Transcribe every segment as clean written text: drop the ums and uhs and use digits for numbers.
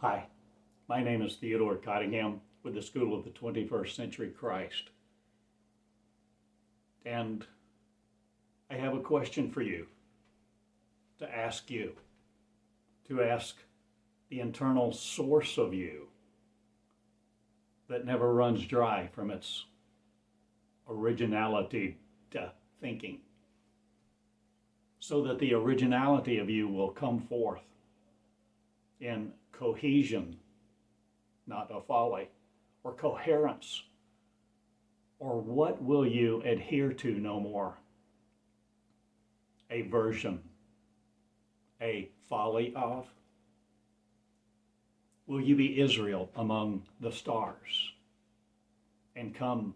Hi, my name is Theodore Cottingham with the School of the 21st Century Christ. And I have a question for you, to ask the internal source of you that never runs dry from its originality to thinking, so that the originality of you will come forth in cohesion, not a folly, or coherence, or what will you adhere to no more? A version, a folly of? Will you be Israel among the stars and come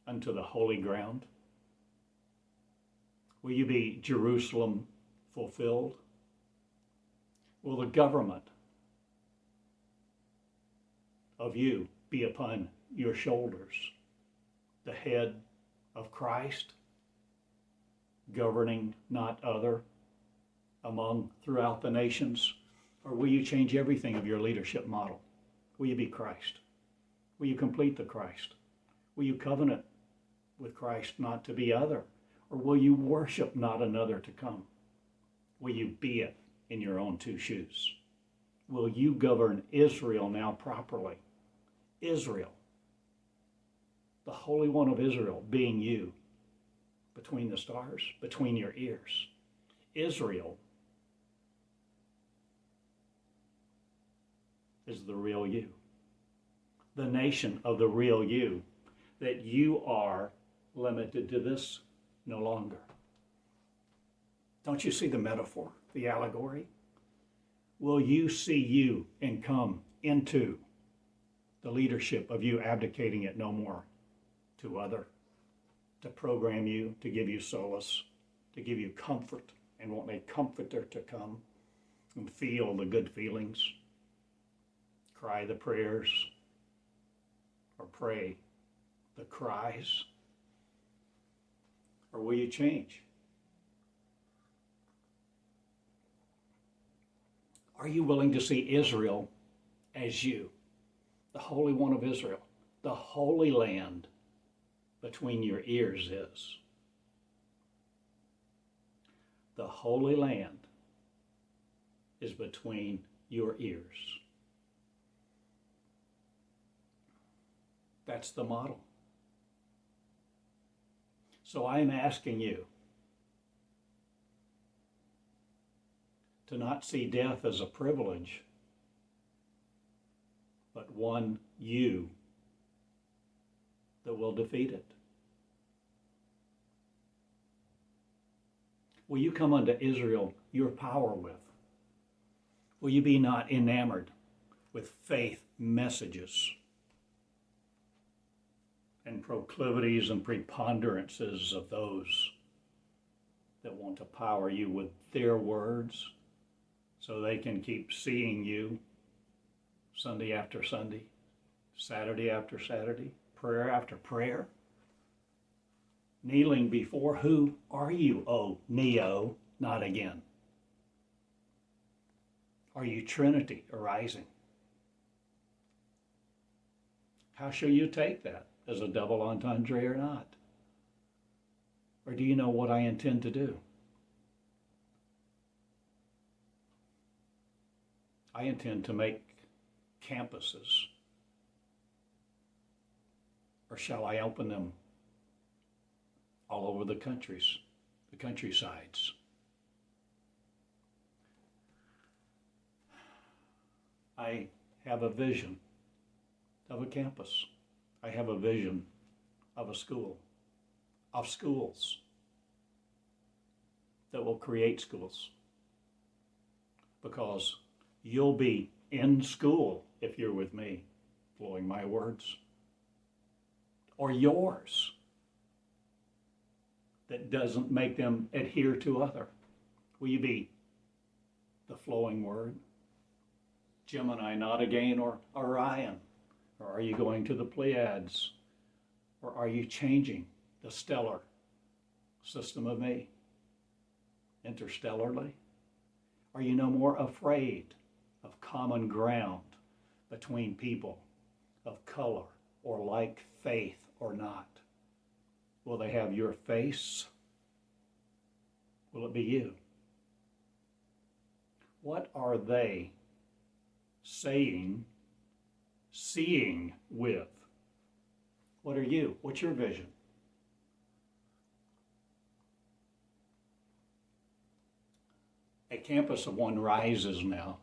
unto the holy ground? Will you be Jerusalem fulfilled? Will the government of you be upon your shoulders, the head of Christ, governing not other throughout the nations? Or will you change everything of your leadership model? Will you be Christ? Will you complete the Christ? Will you covenant with Christ not to be other? Or will you worship not another to come? Will you be it in your own two shoes? Will you govern Israel now properly? Israel, the Holy One of Israel, being you, between the stars, between your ears. Israel is the real you, the nation of the real you, that you are limited to this no longer. Don't you see the metaphor, the allegory? Will you see you and come into the leadership of you abdicating it no more to other, to program you, to give you solace, to give you comfort, and want a comforter to come and feel the good feelings, cry the prayers, or pray the cries? Or will you change? Are you willing to see Israel as you, the Holy One of Israel, the Holy Land between your ears is? The Holy Land is between your ears. That's the model. So I'm asking you to not see death as a privilege, but one you that will defeat it. Will you come unto Israel your power with? Will you be not enamored with faith messages and proclivities and preponderances of those that want to power you with their words so they can keep seeing you Sunday after Sunday, Saturday after Saturday, prayer after prayer? Kneeling before who are you, O Neo, not again? Are you Trinity arising? How shall you take that? As a double entendre or not? Or do you know what I intend to do? I intend to make campuses. Or shall I open them all over the countrysides? I have a vision of a campus. I have a vision of a school, of schools that will create schools. Because you'll be in school if you're with me, flowing my words, or yours that doesn't make them adhere to other. Will you be the flowing word? Gemini not again, or Orion? Or are you going to the Pleiades? Or are you changing the stellar system of me interstellarly? Are you no more afraid of common ground between people of color or like faith or not? Will they have your face? Will it be you? What are they saying, seeing with? What are you? What's your vision? A campus of one rises now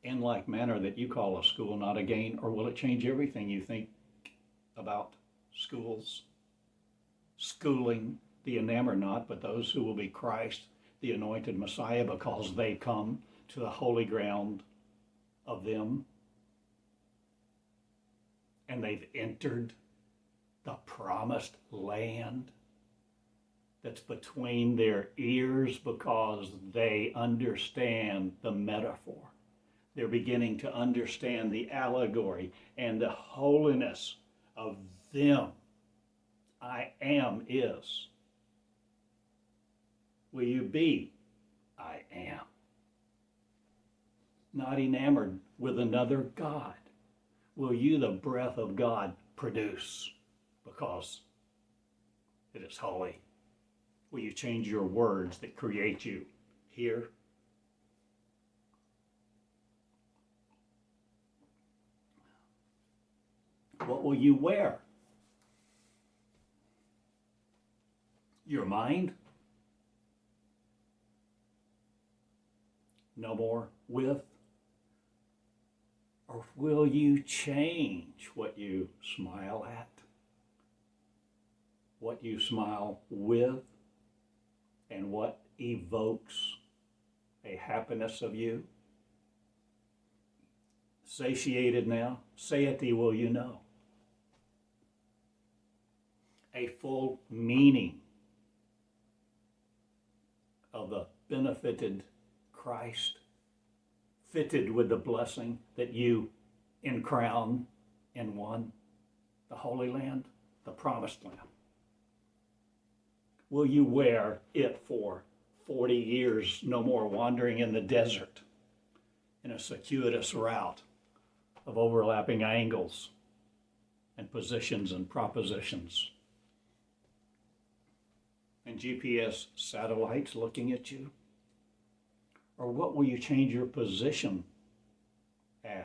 in like manner that you call a school not a gain, or will it change everything you think about schools, schooling, the enamored not, but those who will be Christ, the anointed Messiah, because they come to the holy ground of them and they've entered the promised land that's between their ears because they understand the metaphor. They're beginning to understand the allegory and the holiness of them. I am is. Will you be? I am. Not enamored with another God. Will you the breath of God produce because it is holy? Will you change your words that create you here? What will you wear? Your mind? No more with? Or will you change what you smile at? What you smile with? And what evokes a happiness of you? Satiated now, saith thee, will you know? A full meaning of the benefited Christ, fitted with the blessing that you encrown in one, the Holy Land, the Promised Land. Will you wear it for 40 years, no more wandering in the desert in a circuitous route of overlapping angles and positions and propositions and GPS satellites looking at you? Or what will you change your position as?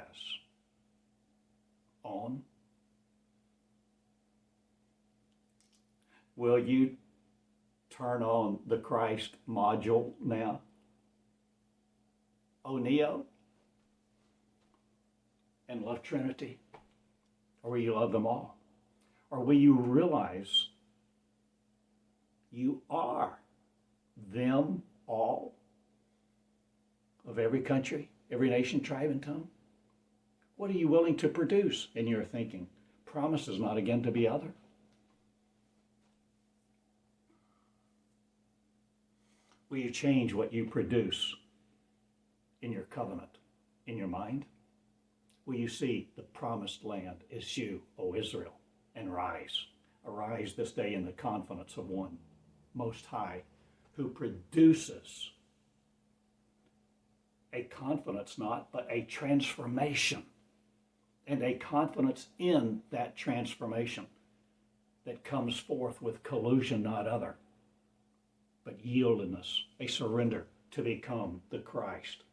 On? Will you turn on the Christ module now? O Neo? And love Trinity? Or will you love them all? Or will you realize you are them all of every country, every nation, tribe, and tongue? What are you willing to produce in your thinking? Promises not again to be other. Will you change what you produce in your covenant, in your mind? Will you see the promised land is you, O Israel, and rise? Arise this day in the confidence of one Most High, who produces a confidence not, but a transformation, and a confidence in that transformation that comes forth with collusion not other, but yieldedness, a surrender to become the Christ.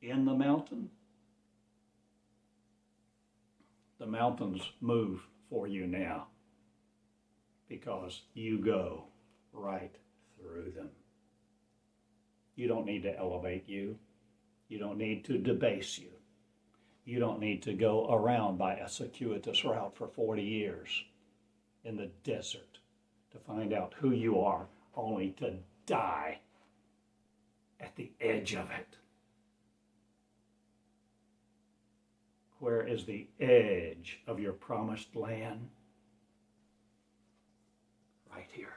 In the mountain, the mountains move for you now because you go right through them. You don't need to elevate you. You don't need to debase you. You don't need to go around by a circuitous route for 40 years in the desert to find out who you are, only to die at the edge of it. Where is the edge of your promised land? Right here.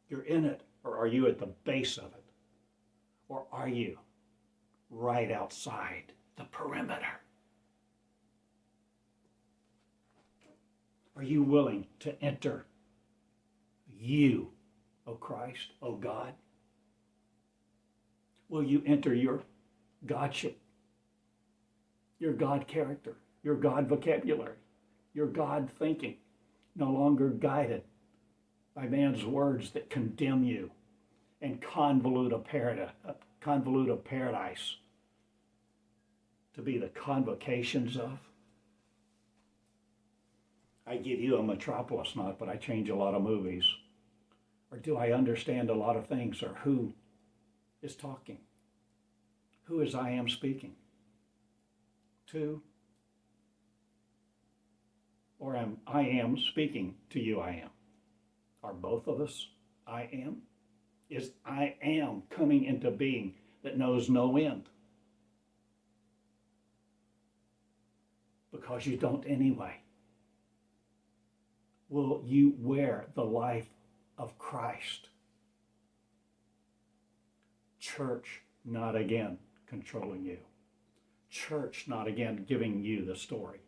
You're in it, or are you at the base of it? Or are you right outside the perimeter? Are you willing to enter you O Christ, O God? Will you enter your Godship, your God character, your God vocabulary, your God thinking, no longer guided by man's words that condemn you and convolute a paradise to be the convocations of? I give you a metropolis, not, but I change a lot of movies. Or do I understand a lot of things? Or who is talking? Who is I am speaking to? Or I am speaking to you, I am? Are both of us I am? Is I am coming into being that knows no end? Because you don't anyway. Will you wear the life of Christ? Church, not again controlling you. Church, not again giving you the story.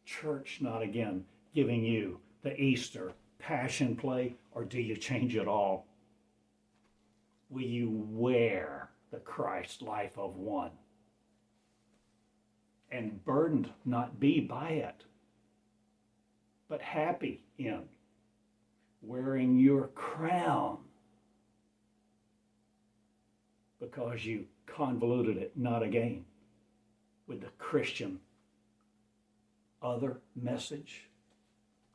Church, not again giving you the Easter passion play, or do you change it all? Will you wear the Christ life of one? And burdened not be by it, but happy in wearing your crown because you convoluted it not again with the Christian other message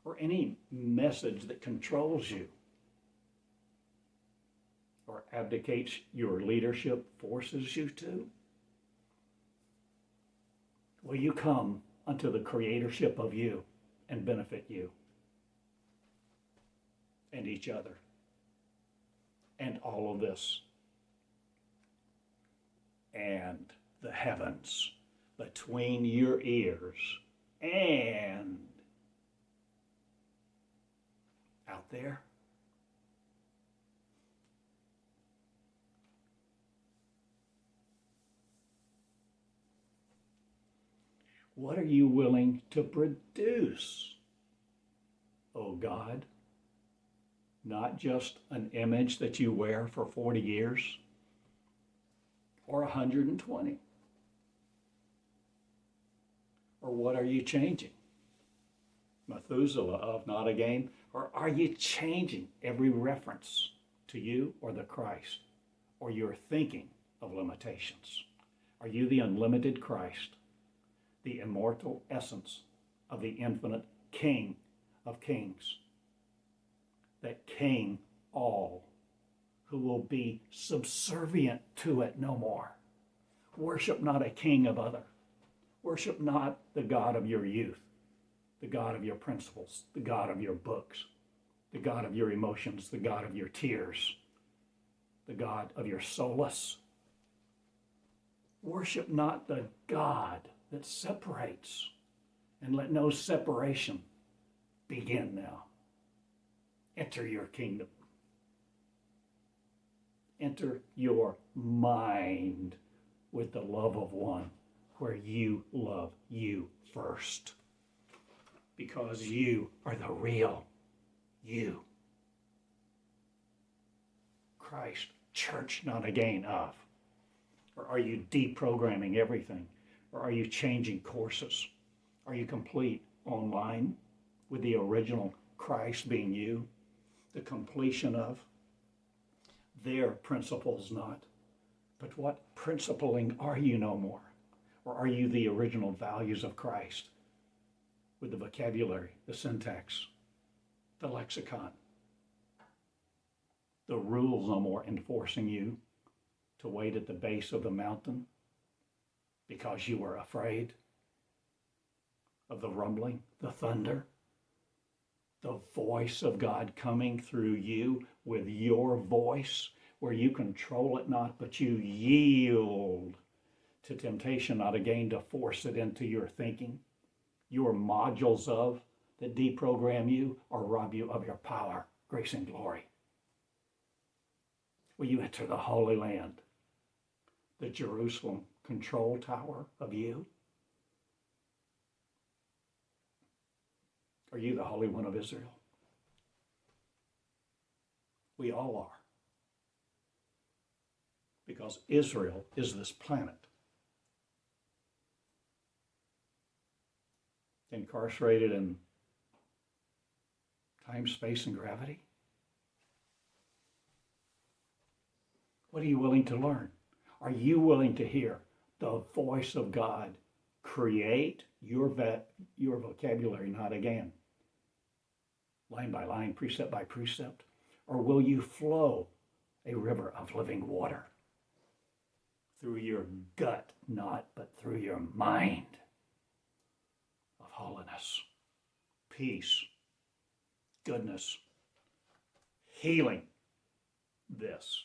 or any message that controls you or abdicates your leadership, forces you to. Will you come unto the creatorship of you and benefit you and each other and all of this and the heavens between your ears and out there? What are you willing to produce, oh God? Not just an image that you wear for 40 years or 120. Or what are you changing? Methuselah of not again? Or are you changing every reference to you or the Christ or your thinking of limitations? Are you the unlimited Christ, the immortal essence of the infinite King of kings, that King all, who will be subservient to it no more? Worship not a king of other. Worship not the God of your youth, the God of your principles, the God of your books, the God of your emotions, the God of your tears, the God of your solace. Worship not the God that separates, and let no separation begin now. Enter your kingdom. Enter your mind with the love of one, where you love you first, because you are the real you. Christ, church not again of. Or are you deprogramming everything? Or are you changing courses? Are you complete online with the original Christ being you? The completion of their principles not. But what principling are you no more? Or are you the original values of Christ with the vocabulary, the syntax, the lexicon, the rules no more enforcing you to wait at the base of the mountain because you were afraid of the rumbling, the thunder, the voice of God coming through you with your voice, where you control it not, but you yield to temptation not again to force it into your thinking, your modules of that deprogram you or rob you of your power, grace, and glory. Will you enter the Holy Land, the Jerusalem control tower of you? Are you the Holy One of Israel? We all are. Because Israel is this planet. Incarcerated in time, space, and gravity. What are you willing to learn? Are you willing to hear the voice of God create your vocabulary, not again, line by line, precept by precept? Or will you flow a river of living water through your gut, but through your mind of holiness, peace, goodness, healing? This.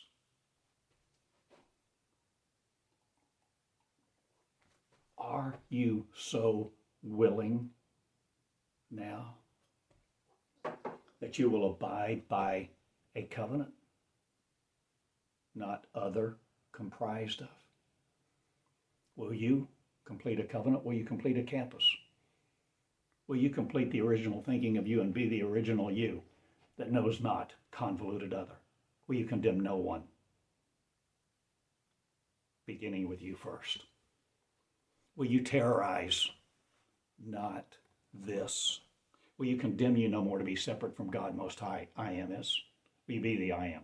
Are you so willing now that you will abide by a covenant, not other comprised of? Will you complete a covenant? Will you complete a campus? Will you complete the original thinking of you and be the original you that knows not convoluted other? Will you condemn no one, beginning with you first? Will you terrorize not this? Will you condemn you no more to be separate from God Most High? I am is. Will you be the I am?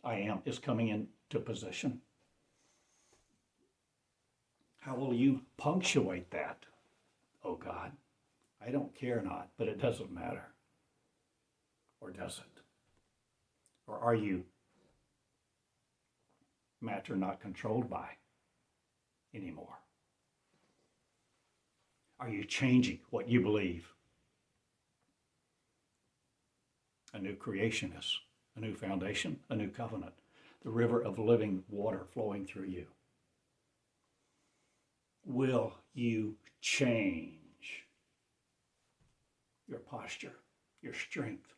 I am is coming into position. How will you punctuate that? Oh God, I don't care not, but it doesn't matter. Or does it? Or are you matter not controlled by anymore? Are you changing what you believe? A new creation is a new foundation, a new covenant, the river of living water flowing through you. Will you change your posture, your strength?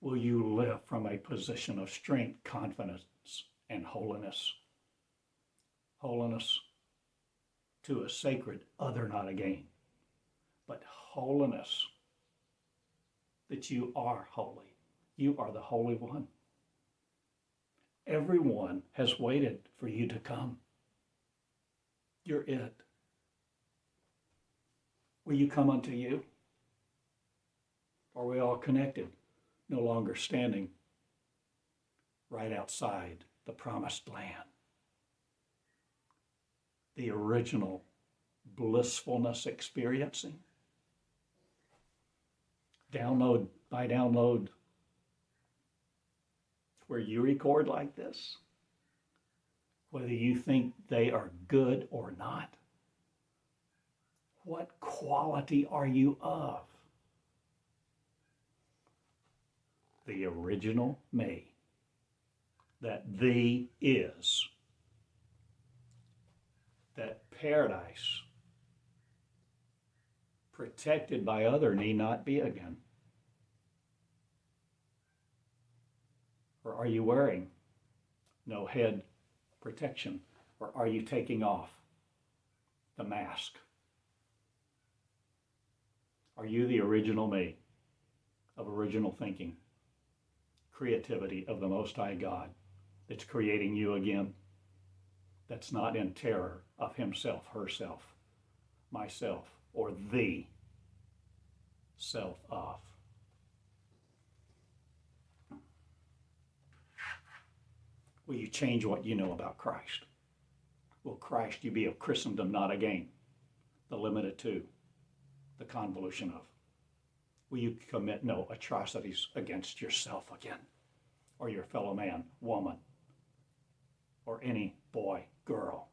Will you live from a position of strength, confidence, and holiness? Holiness to a sacred other, not again, but holiness that you are holy. You are the Holy One. Everyone has waited for you to come. You're it. Will you come unto you? Are we all connected, no longer standing right outside the promised land? The original blissfulness experiencing? Download by download where you record like this, whether you think they are good or not. What quality are you of? The original me, that thee is, that paradise protected by other need not be again. Or are you wearing no head protection? Or are you taking off the mask? Are you the original me of original thinking, creativity of the Most High God that's creating you again, that's not in terror of himself, herself, myself, or the self of? Will you change what you know about Christ? Will Christ you be of Christendom, not again, the limited to, the convolution of? Will you commit no atrocities against yourself again, or your fellow man, woman, or any boy, girl,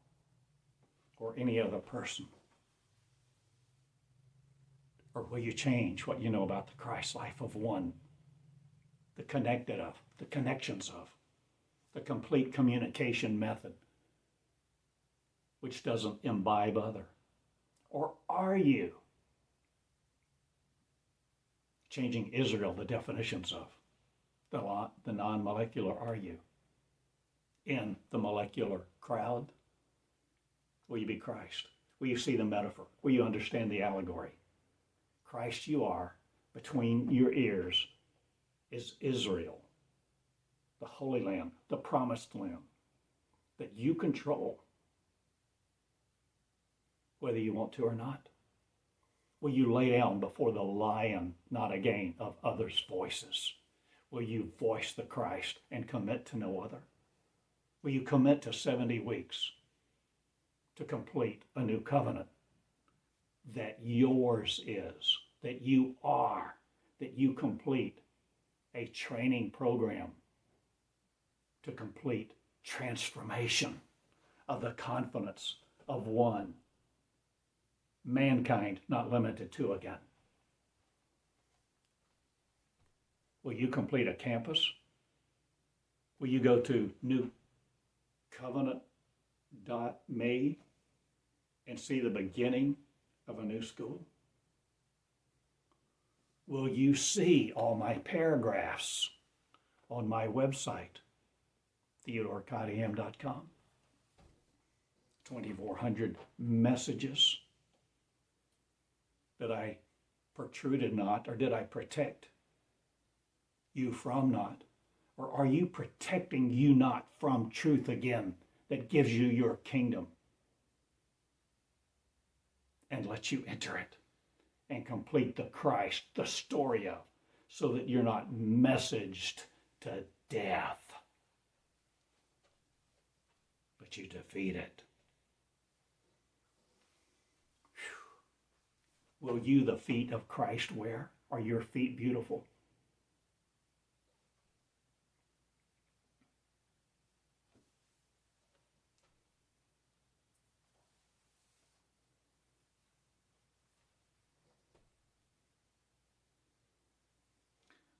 or any other person? Or will you change what you know about the Christ life of one, the connected of, the connections of, the complete communication method, which doesn't imbibe other? Or are you changing Israel, the definitions of the non-molecular? Are you in the molecular crowd? Will you be Christ? Will you see the metaphor? Will you understand the allegory? Christ you are, between your ears is Israel, the Holy Land, the promised land that you control, whether you want to or not? Will you lay down before the lion, not again, of others' voices? Will you voice the Christ and commit to no other? Will you commit to 70 weeks to complete a new covenant that yours is, that you are, that you complete a training program to complete transformation of the confidence of one, mankind not limited to again? Will you complete a campus? Will you go to newcovenant.me and see the beginning of a new school? Will you see all my paragraphs on my website, TheodoreCottingham.com? 2,400 messages that I protruded not, or did I protect you from not? Or are you protecting you not from truth again that gives you your kingdom and lets you enter it and complete the Christ, the story of, so that you're not messaged to death, but you defeat it? Will you the feet of Christ wear? Are your feet beautiful?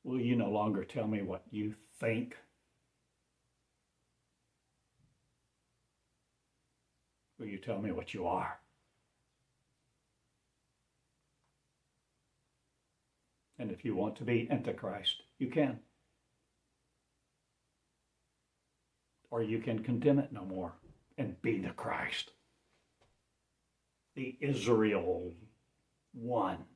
Will you no longer tell me what you think? Will you tell me what you are? And if you want to be Antichrist, you can. Or you can condemn it no more and be the Christ, the Israel one,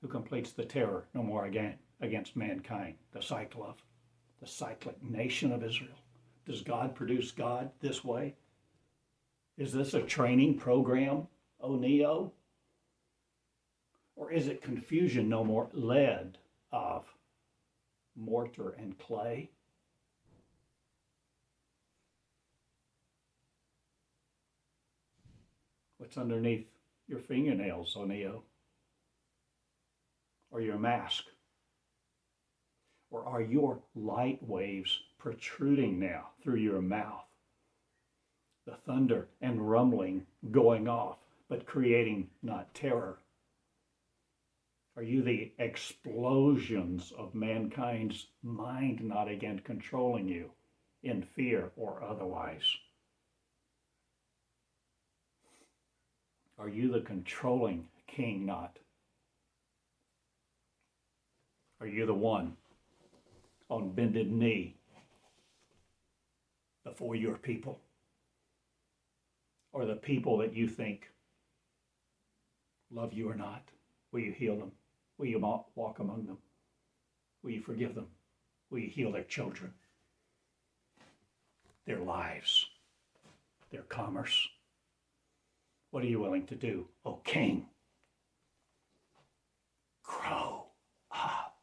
who completes the terror no more again against mankind, the cyclic nation of Israel. Does God produce God this way? Is this a training program, O Neo? Or is it confusion no more, led of mortar and clay? What's underneath your fingernails, O Neo? Or your mask? Or are your light waves protruding now through your mouth? The thunder and rumbling going off, but creating not terror. Are you the explosions of mankind's mind not again controlling you in fear or otherwise? Are you the controlling king not? Are you the one on bended knee before your people? Or the people that you think love you or not? Will you heal them? Will you walk among them? Will you forgive them? Will you heal their children, their lives, their commerce? What are you willing to do, O King? Grow up.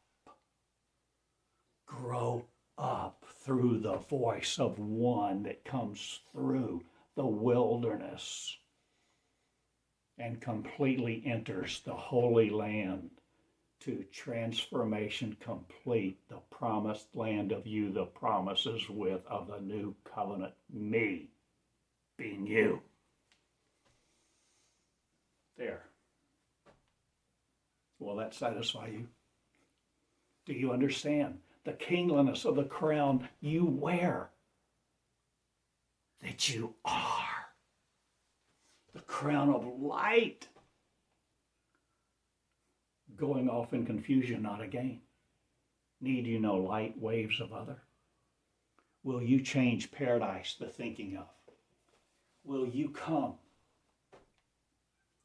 Grow up through the voice of one that comes through the wilderness and completely enters the Holy Land to transformation complete, the promised land of you, the promises with of the new covenant, me being you. There. Will that satisfy you? Do you understand the kingliness of the crown you wear? That you are the crown of light, going off in confusion, not again. Need you no light waves of other? Will you change paradise, the thinking of? Will you come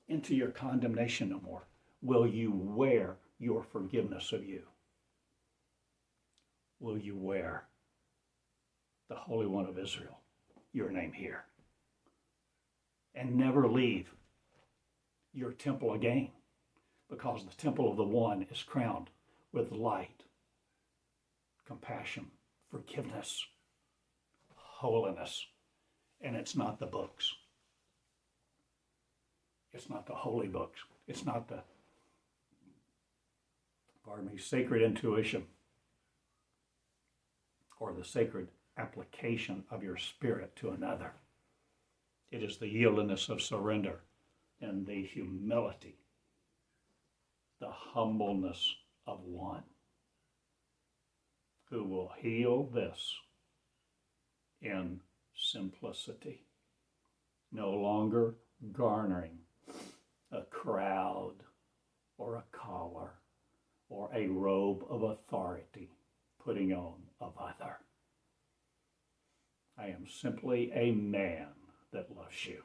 into your condemnation no more? Will you wear your forgiveness of you? will you wear the Holy One of Israel, your name here, and never leave your temple again, because the temple of the One is crowned with light, compassion, forgiveness, holiness. And it's not the books. It's not the holy books. It's not the, sacred intuition or the sacred application of your spirit to another. It is the yieldedness of surrender and the humility, the humbleness of one who will heal this in simplicity, no longer garnering a crowd or a collar or a robe of authority putting on of other. I am simply a man that loves you.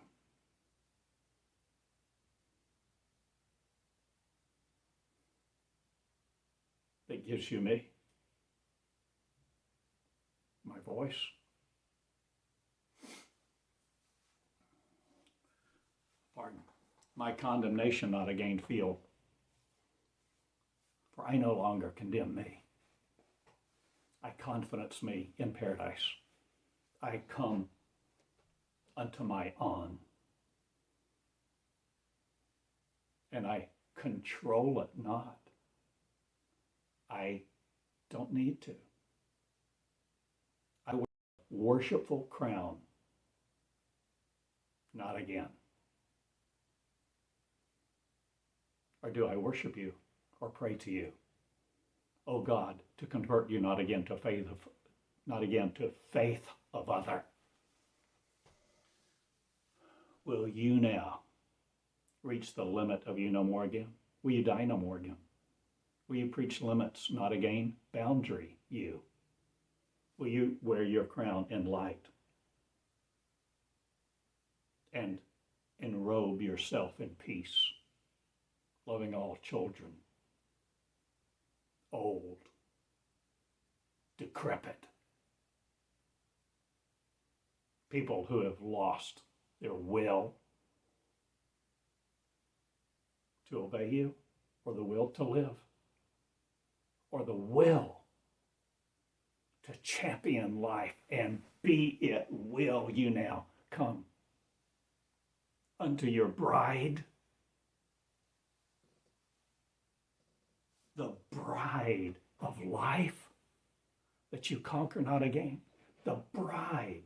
That gives you me, my voice, my condemnation not again feel, for I no longer condemn me. I confidence me in paradise. I come unto my own, and I control it not. I don't need to. I wear a worshipful crown, not again. Or do I worship you or pray to you? O God, to convert you not again to faith of other. Will you now reach the limit of you no more again? Will you die no more again? Will you preach limits, not again boundary you? Will you wear your crown in light and enrobe yourself in peace, loving all children, old, decrepit, people who have lost their will to obey you, or the will to live, or the will to champion life, and be it will you now come unto your bride, the bride of life that you conquer not again, the bride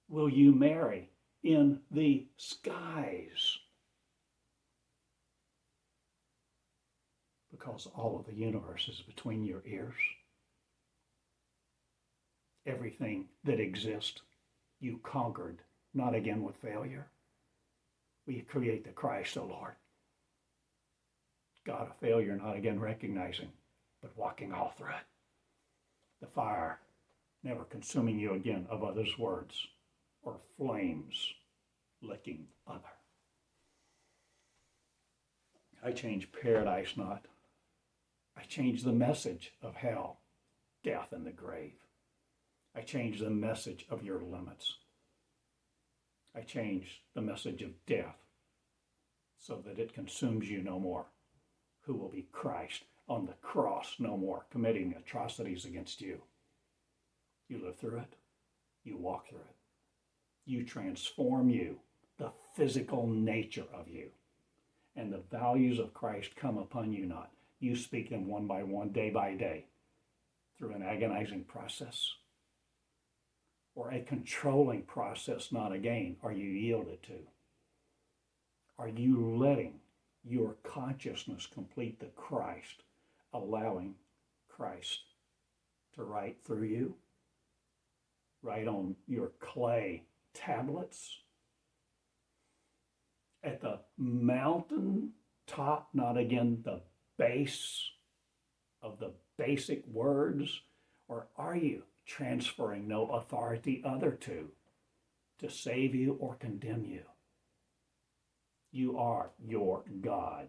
will you marry in the skies, because all of the universe is between your ears. Everything that exists, you conquered, not again with failure. Will you create the Christ, O Lord? God of failure, not again recognizing, but walking all through it. The fire never consuming you again of others' words, or flames licking other. I change paradise not. I change the message of hell, death, and the grave. I change the message of your limits. I change the message of death so that it consumes you no more. Who will be Christ on the cross no more, committing atrocities against you. You live through it. You walk through it. You transform you, the physical nature of you. And the values of Christ come upon you not. You speak them one by one, day by day, through an agonizing process, or a controlling process, not again, are you yielded to? Are you letting your consciousness complete the Christ, allowing Christ to write through you, write on your clay tablets, at the mountain top, not again the base of the basic words, or are you transferring no authority other to save you or condemn you? You are your God,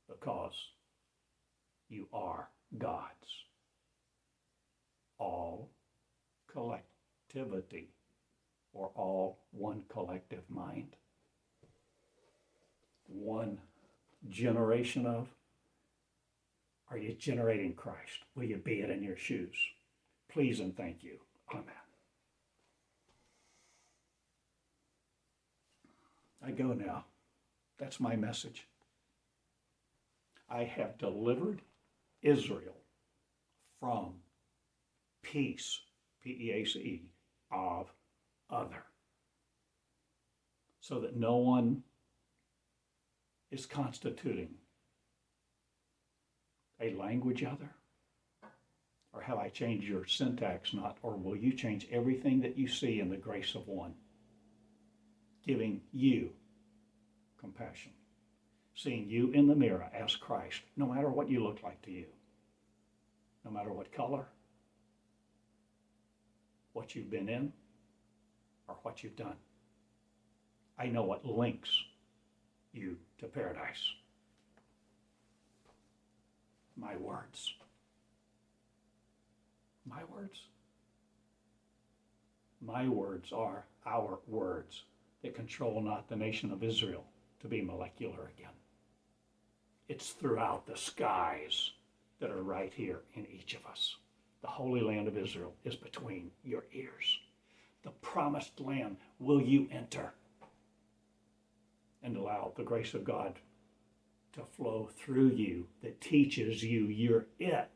because you are gods, all collectivity, or all one collective mind. One generation of, are you generating Christ? Will you be it in your shoes? Please and thank you. Amen. I go now. That's my message. I have delivered Israel from peace, P-E-A-C-E, of other, so that no one is constituting a language other. Or have I changed your syntax not? Or will you change everything that you see in the grace of one? Giving you compassion. Seeing you in the mirror as Christ, no matter what you look like to you. No matter what color, what you've been in, or what you've done. I know what links you to paradise. My words. My words. My words are our words that control not the nation of Israel to be molecular again. It's throughout the skies that are right here in each of us. The Holy Land of Israel is between your ears. The promised land will you enter and allow the grace of God to flow through you that teaches you you're it,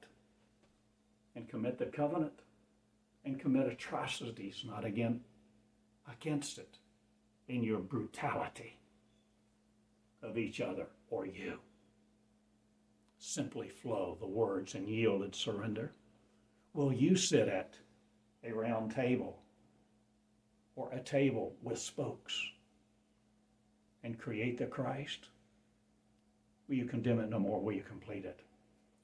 and commit the covenant and commit atrocities not again against it in your brutality of each other or you. Simply flow the words in yielded surrender. Will you sit at a round table or a table with spokes and create the Christ? Will you condemn it no more? Will you complete it?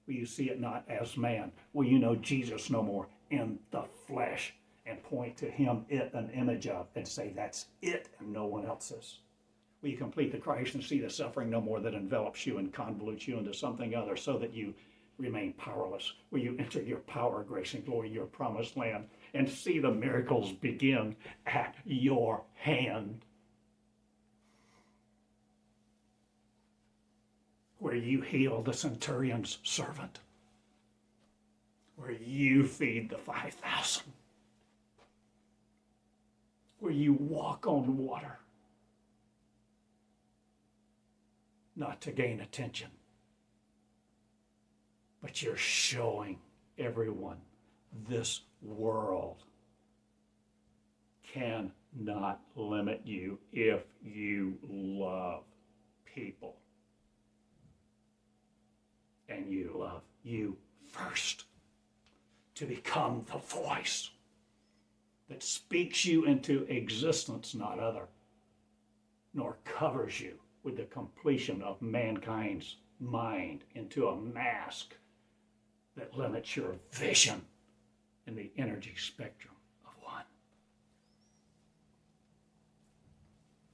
Will you see it not as man? Will you know Jesus no more in the flesh and point to him, it, an image of, and say that's it and no one else's? Will you complete the Christ and see the suffering no more that envelops you and convolutes you into something other so that you remain powerless? Will you enter your power, grace, and glory, your promised land, and see the miracles begin at your hand? Where you heal the centurion's servant, where you feed the 5,000, where you walk on water, not to gain attention, but you're showing everyone this world cannot limit you if you love people. And you love you first, to become the voice that speaks you into existence, not other, nor covers you with the completion of mankind's mind into a mask that limits your vision in the energy spectrum of one.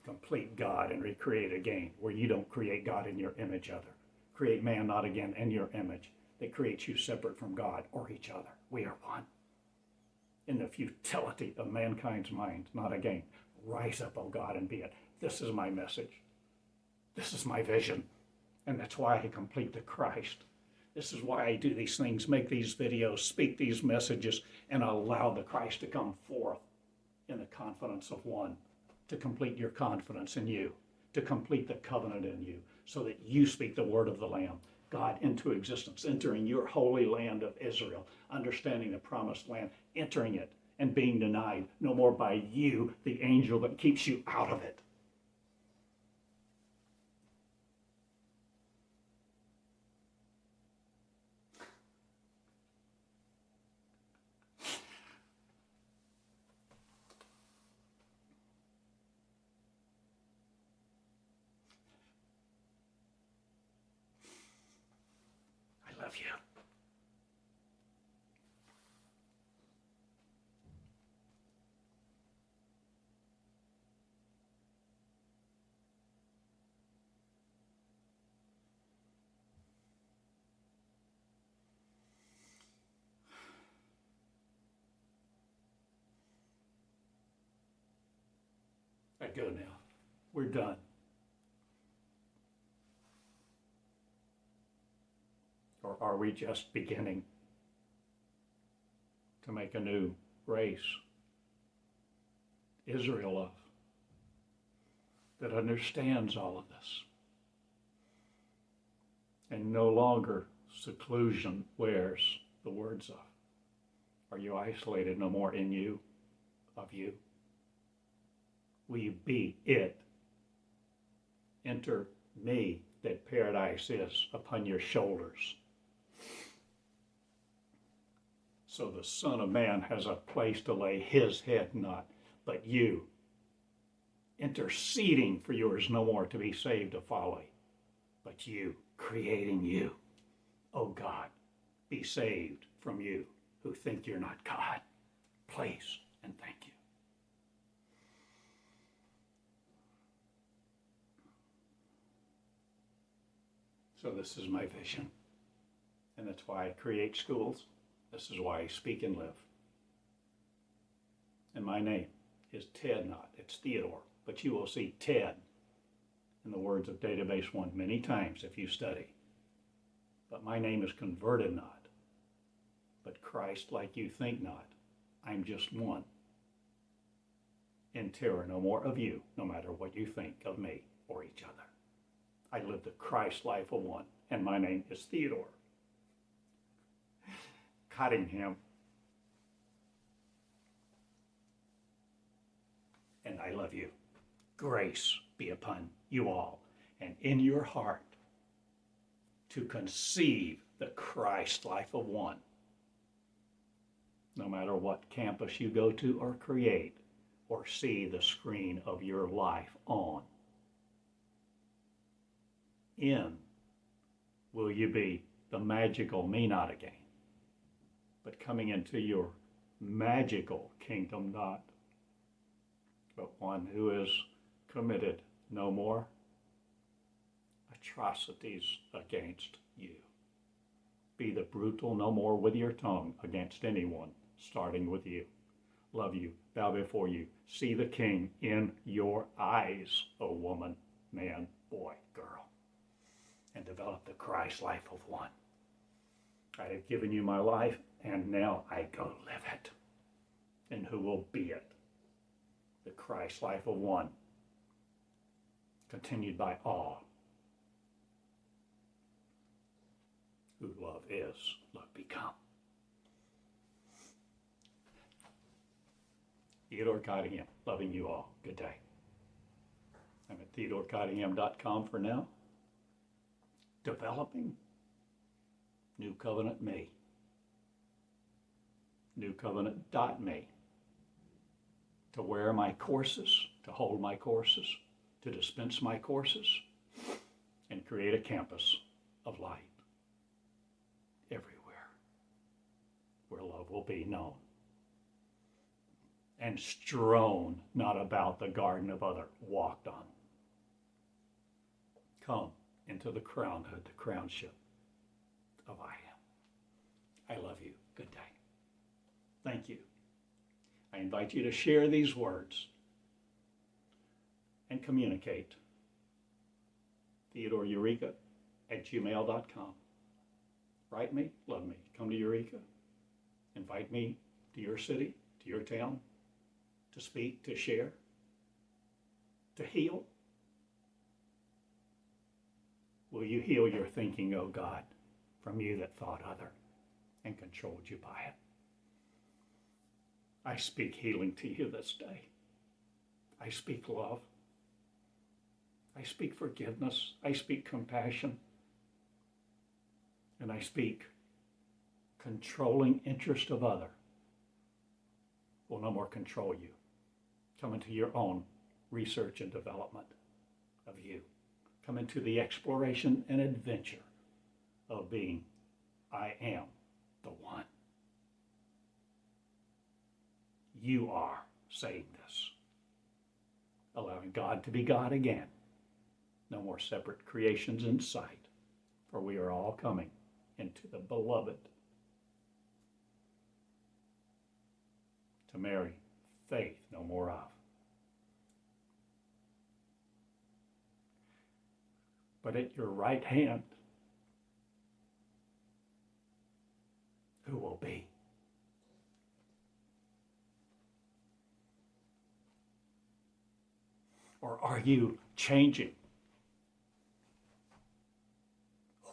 Complete God and recreate again, where you don't create God in your image other. Create man not again in your image that creates you separate from God or each other. We are one. In the futility of mankind's mind, not again. Rise up, O God, and be it. This is my message. This is my vision. And that's why I complete the Christ. This is why I do these things, make these videos, speak these messages, and allow the Christ to come forth in the confidence of one, to complete your confidence in you, to complete the covenant in you, so that you speak the word of the Lamb, God, into existence, entering your holy land of Israel, understanding the promised land, entering it and being denied no more by you, the angel that keeps you out of it. I love you. gotta go now. We're done. Or are we just beginning to make a new race, Israel of, that understands all of this and no longer seclusion wears the words of? Are you isolated no more in you, of you? Will you be it? Enter me, that paradise is upon your shoulders. So the Son of Man has a place to lay his head not, but you, interceding for yours no more to be saved of folly, but you, creating you. Oh God, be saved from you who think you're not God. Please and thank you. So this is my vision, and that's why I create schools. This is why I speak and live. And my name is Ted not, it's Theodore, but you will see Ted in the words of Database 1 many times if you study. But my name is converted not, but Christ like you think not. I'm just one. In terror no more of you, no matter what you think of me or each other. I live the Christ life of one, and my name is Theodore Cottingham. And I love you. Grace be upon you all, and in your heart to conceive the Christ life of one. No matter what campus you go to or create or see the screen of your life on. In will you be the magical me not again, but coming into your magical kingdom not, but one who is committed no more atrocities against you. Be the brutal no more with your tongue against anyone, starting with you. Love you, bow before you, see the King in your eyes, O woman, man, boy, girl, and develop the Christ life of one. I have given you my life, and now I go live it. And who will be it? The Christ life of one, continued by all who love is, love become. Theodore Cottingham, loving you all. Good day. I'm at TheodoreCottingham.com for now. Developing New Covenant Me. New Covenant.me. To wear my courses, to hold my courses, to dispense my courses, and create a campus of light everywhere where love will be known and strewn not about the garden of other, walked on. Come into the crownhood, the crownship of I am. I love you. Good day. Thank you. I invite you to share these words and communicate. Theodore Eureka at gmail.com. Write me, love me. Come to Eureka. Invite me to your city, to your town, to speak, to share, to heal. Will you heal your thinking, O God, from you that thought other and controlled you by it? I speak healing to you this day. I speak love. I speak forgiveness. I speak compassion. And I speak controlling interest of other will no more control you. Come into your own research and development of you. Come into the exploration and adventure of being I am the one. You are saying this, allowing God to be God again. No more separate creations in sight, for we are all coming into the beloved to marry faith no more of. But at your right hand, who will be? Or are you changing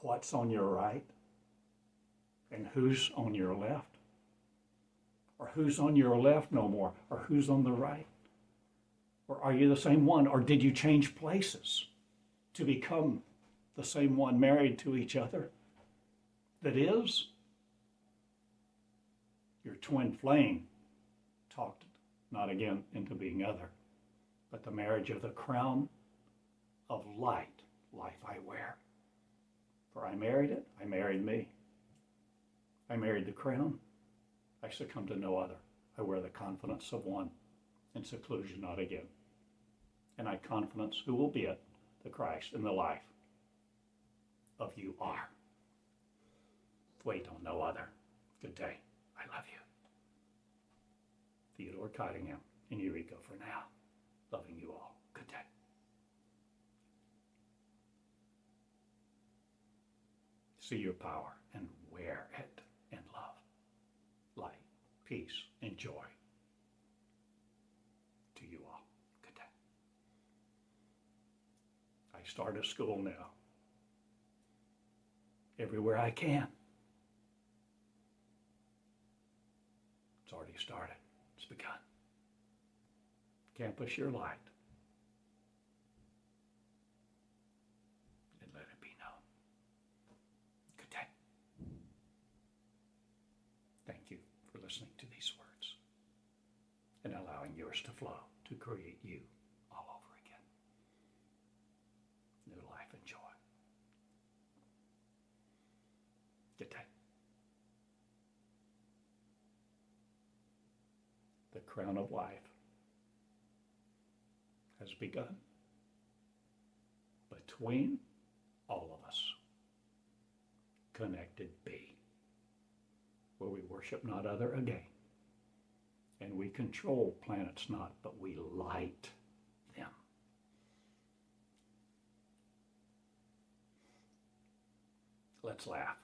what's on your right and who's on your left? Or who's on your left no more? Or who's on the right? Or are you the same one? Or did you change places to become the same one married to each other? That is, your twin flame talked not again into being other, but the marriage of the crown of light, life I wear. For I married it, I married me. I married the crown, I succumb to no other. I wear the confidence of one, in seclusion not again. And I confidence who will be it, the Christ and the life of you are. Wait on no other. Good day. I love you. Theodore Cottingham in Eureka for now. Loving you all. Good day. See your power and wear it in love, light, peace, and joy to you all. Good day. I start a school now. Everywhere I can. It's already started. It's begun. Campus your light. And let it be known. Good day. Thank you for listening to these words and allowing yours to flow to create you all over again. New life and joy. Good day. The crown of life has begun between all of us. Connected be, where we worship not other again, and we control planets not, but we light them. Let's laugh,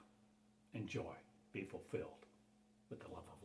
enjoy, be fulfilled with the love of